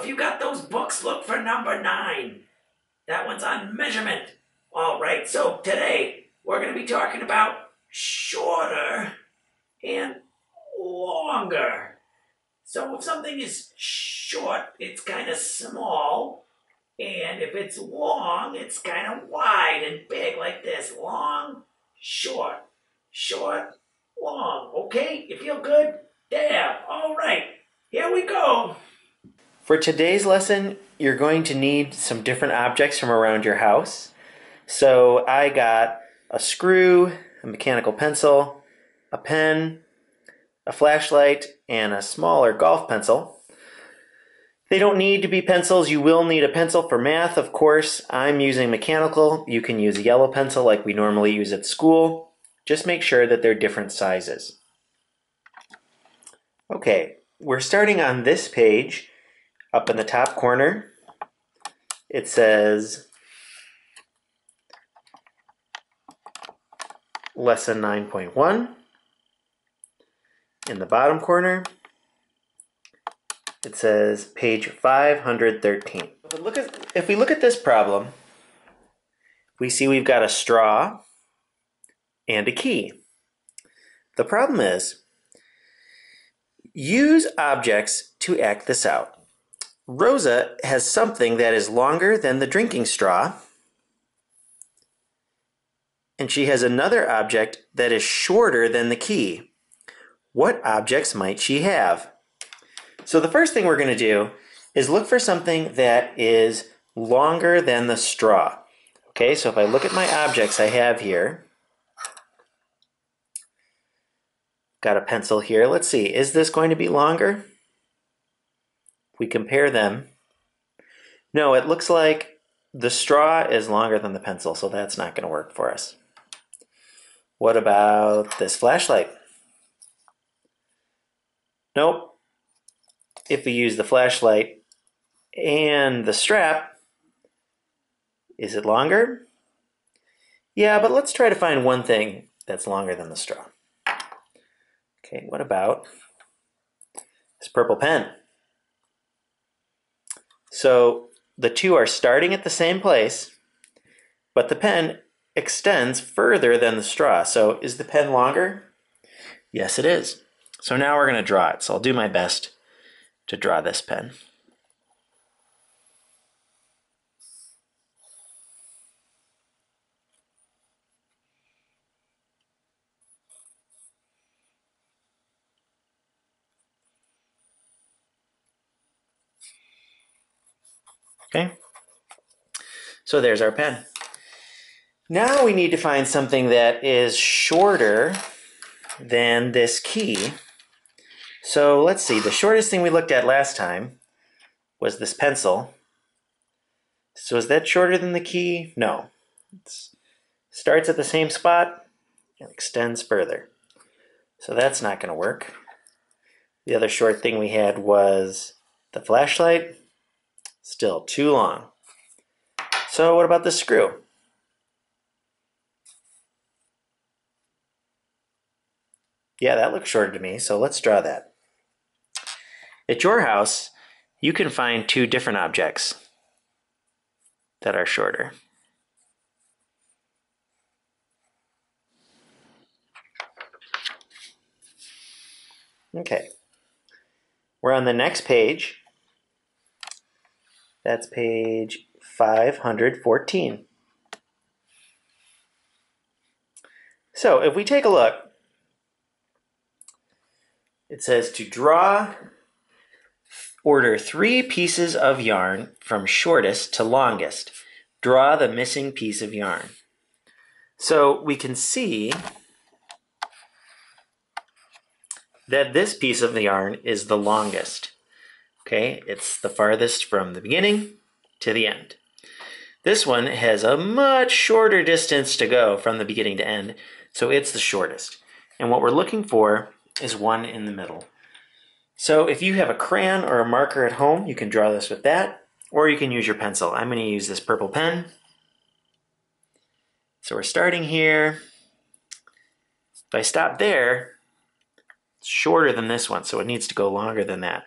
you got those books, look for number 9. That one's on measurement. All right, so today we're going to be talking about shorter and longer. So if something is short, it's kind of small. And if it's long, it's kind of wide and big like this. Long, short, short, long. Okay, you feel good? There. All right, here we go. For today's lesson, you're going to need some different objects from around your house. So I got a screw, a mechanical pencil, a pen, a flashlight, and a smaller golf pencil. They don't need to be pencils. You will need a pencil for math, of course. I'm using mechanical. You can use a yellow pencil like we normally use at school. Just make sure that they're different sizes. Okay, we're starting on this page. Up in the top corner, it says Lesson 9.1. In the bottom corner, it says page 513. If we look at this problem, we see we've got a straw and a key. The problem is, use objects to act this out. Rosa has something that is longer than the drinking straw, and she has another object that is shorter than the key. What objects might she have? So the first thing we're going to do is look for something that is longer than the straw. Okay, so if I look at my objects I have here, got a pencil here. Let's see, is this going to be longer? If we compare them, no, it looks like the straw is longer than the pencil, so that's not going to work for us. What about this flashlight? Nope. If we use the flashlight and the strap, is it longer? Yeah, but let's try to find one thing that's longer than the straw. Okay, what about this purple pen? So the two are starting at the same place, but the pen extends further than the straw. So is the pen longer? Yes, it is. So now we're going to draw it. So I'll do my best to draw this pen. Okay, so there's our pen. Now we need to find something that is shorter than this key. So let's see, the shortest thing we looked at last time was this pencil. So is that shorter than the key? No. It starts at the same spot and extends further. So that's not going to work. The other short thing we had was the flashlight. Still too long. So what about the screw? Yeah, that looks shorter to me, so let's draw that. At your house, you can find two different objects that are shorter. Okay, we're on the next page. That's page 514. So if we take a look, it says to draw, order 3 pieces of yarn from shortest to longest. Draw the missing piece of yarn. So we can see that this piece of the yarn is the longest. Okay, it's the farthest from the beginning to the end. This one has a much shorter distance to go from the beginning to end, so it's the shortest. And what we're looking for is one in the middle. So if you have a crayon or a marker at home, you can draw this with that, or you can use your pencil. I'm going to use this purple pen. So we're starting here. If I stop there, it's shorter than this one, so it needs to go longer than that.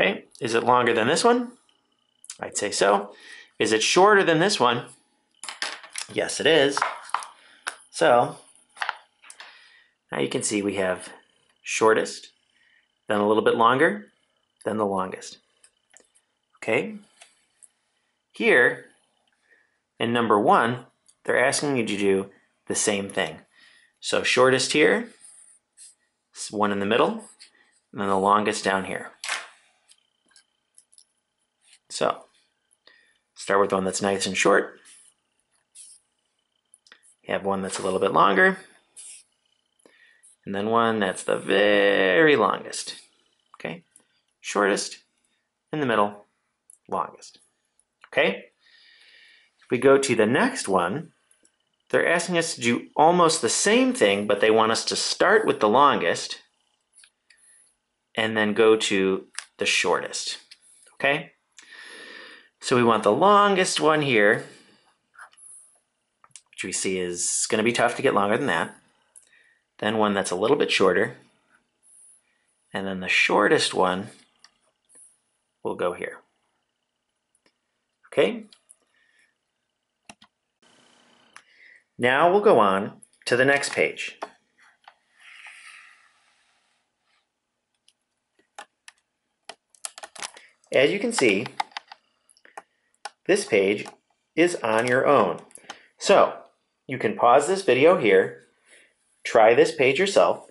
Okay, is it longer than this one? I'd say so. Is it shorter than this one? Yes, it is. So now you can see we have shortest, then a little bit longer, then the longest. Okay, here in number 1, they're asking you to do the same thing. So shortest here, one in the middle, and then the longest down here. So start with one that's nice and short. You have one that's a little bit longer, and then one that's the very longest. Okay, shortest, in the middle, longest. Okay, if we go to the next one, they're asking us to do almost the same thing, but they want us to start with the longest and then go to the shortest. Okay, so we want the longest one here, which we see is going to be tough to get longer than that. Then one that's a little bit shorter, and then the shortest one will go here. Okay, now we'll go on to the next page. As you can see, this page is on your own. So you can pause this video here, try this page yourself,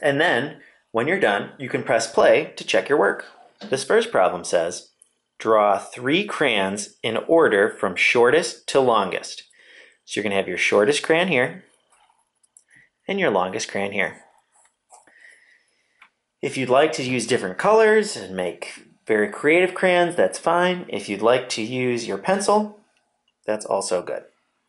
and then when you're done, you can press play to check your work. This first problem says, draw 3 crayons in order from shortest to longest. So you're going to have your shortest crayon here and your longest crayon here. If you'd like to use different colors and make very creative crayons, that's fine. If you'd like to use your pencil, that's also good.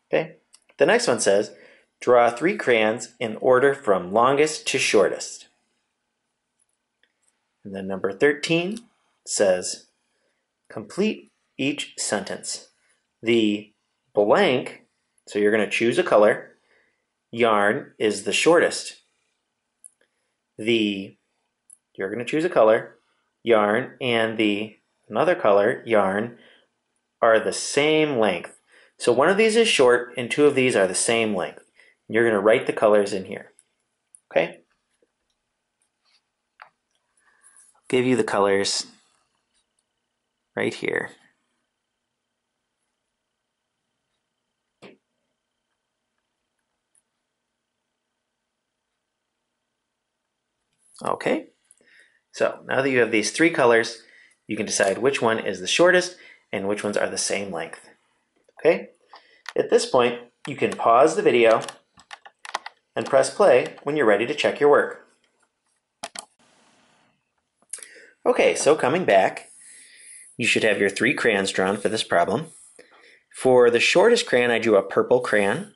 Okay. The next one says, draw 3 crayons in order from longest to shortest. And then number 13 says, complete each sentence. The blank, so you're going to choose a color, yarn is the shortest. You're going to choose a color, yarn, and the another color, yarn, are the same length. So one of these is short and 2 of these are the same length. You're going to write the colors in here. Okay? I'll give you the colors right here. Okay, so now that you have these 3 colors, you can decide which one is the shortest and which ones are the same length. Okay, at this point, you can pause the video and press play when you're ready to check your work. Okay, so coming back, you should have your 3 crayons drawn for this problem. For the shortest crayon, I drew a purple crayon,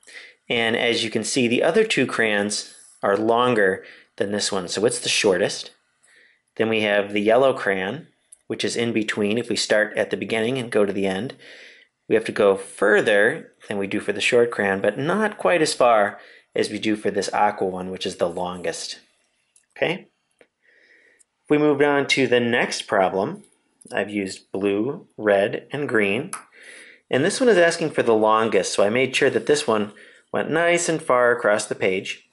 and as you can see, the other 2 crayons are longer than this one, so it's the shortest. Then we have the yellow crayon, which is in between. If we start at the beginning and go to the end, we have to go further than we do for the short crayon, but not quite as far as we do for this aqua one, which is the longest. Okay? If we move on to the next problem, I've used blue, red, and green. And this one is asking for the longest, so I made sure that this one went nice and far across the page.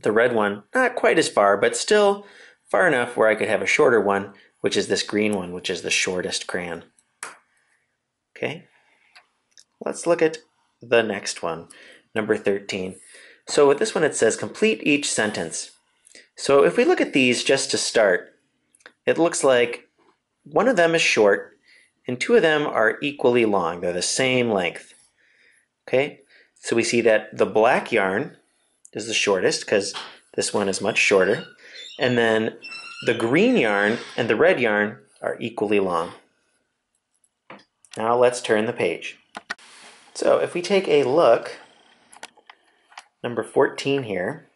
The red one, not quite as far, but still far enough where I could have a shorter one, which is this green one, which is the shortest crayon. Okay, let's look at the next one, number 13. So with this one it says complete each sentence. So if we look at these just to start, it looks like one of them is short and 2 of them are equally long. They're the same length. Okay, so we see that the black yarn is the shortest because this one is much shorter. And then the green yarn and the red yarn are equally long. Now let's turn the page. So if we take a look, number 14 here,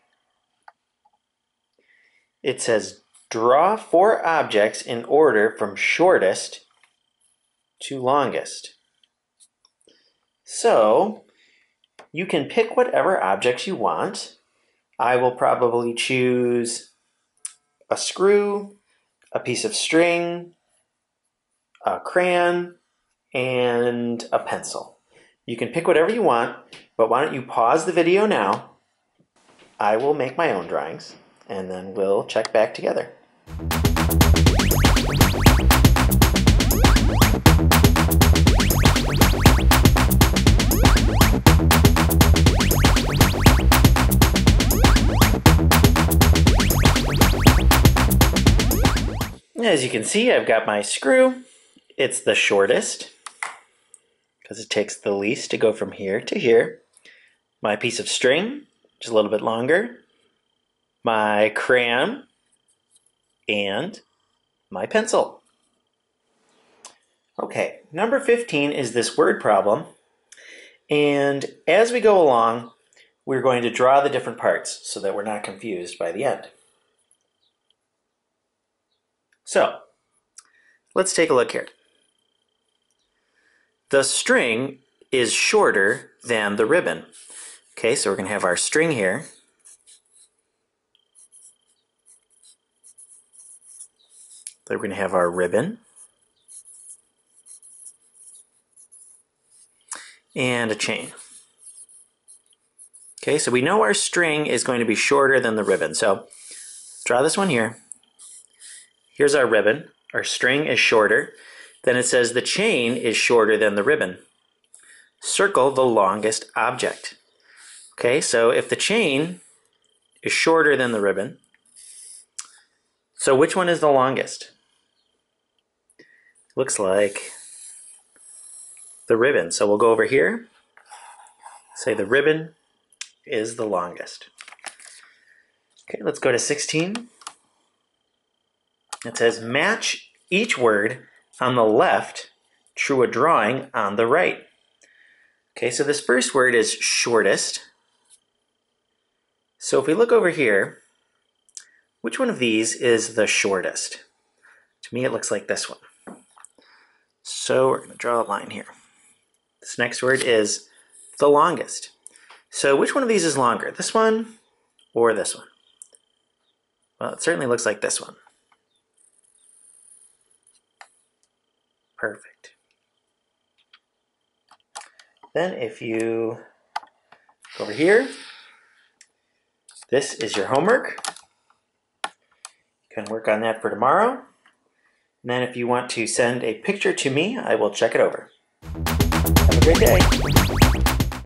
it says draw 4 objects in order from shortest to longest. So you can pick whatever objects you want. I will probably choose a screw, a piece of string, a crayon, and a pencil. You can pick whatever you want, but why don't you pause the video now? I will make my own drawings, and then we'll check back together. As you can see, I've got my screw. It's the shortest because it takes the least to go from here to here. My piece of string, just a little bit longer. My crayon and my pencil. Okay, number 15 is this word problem. And as we go along, we're going to draw the different parts so that we're not confused by the end. So, let's take a look here. The string is shorter than the ribbon. Okay, so we're going to have our string here. Then we're going to have our ribbon. And a chain. Okay, so we know our string is going to be shorter than the ribbon. So, draw this one here. Here's our ribbon. Our string is shorter. Then it says the chain is shorter than the ribbon. Circle the longest object. Okay, so if the chain is shorter than the ribbon, so which one is the longest? Looks like the ribbon. So we'll go over here, say the ribbon is the longest. Okay, let's go to 16. It says match each word on the left to a drawing on the right. Okay, so this first word is shortest. So if we look over here, which one of these is the shortest? To me, it looks like this one. So we're going to draw a line here. This next word is the longest. So which one of these is longer? This one or this one? Well, it certainly looks like this one. Perfect. Then if you go over here, this is your homework. You can work on that for tomorrow. And then if you want to send a picture to me, I will check it over. Have a great day.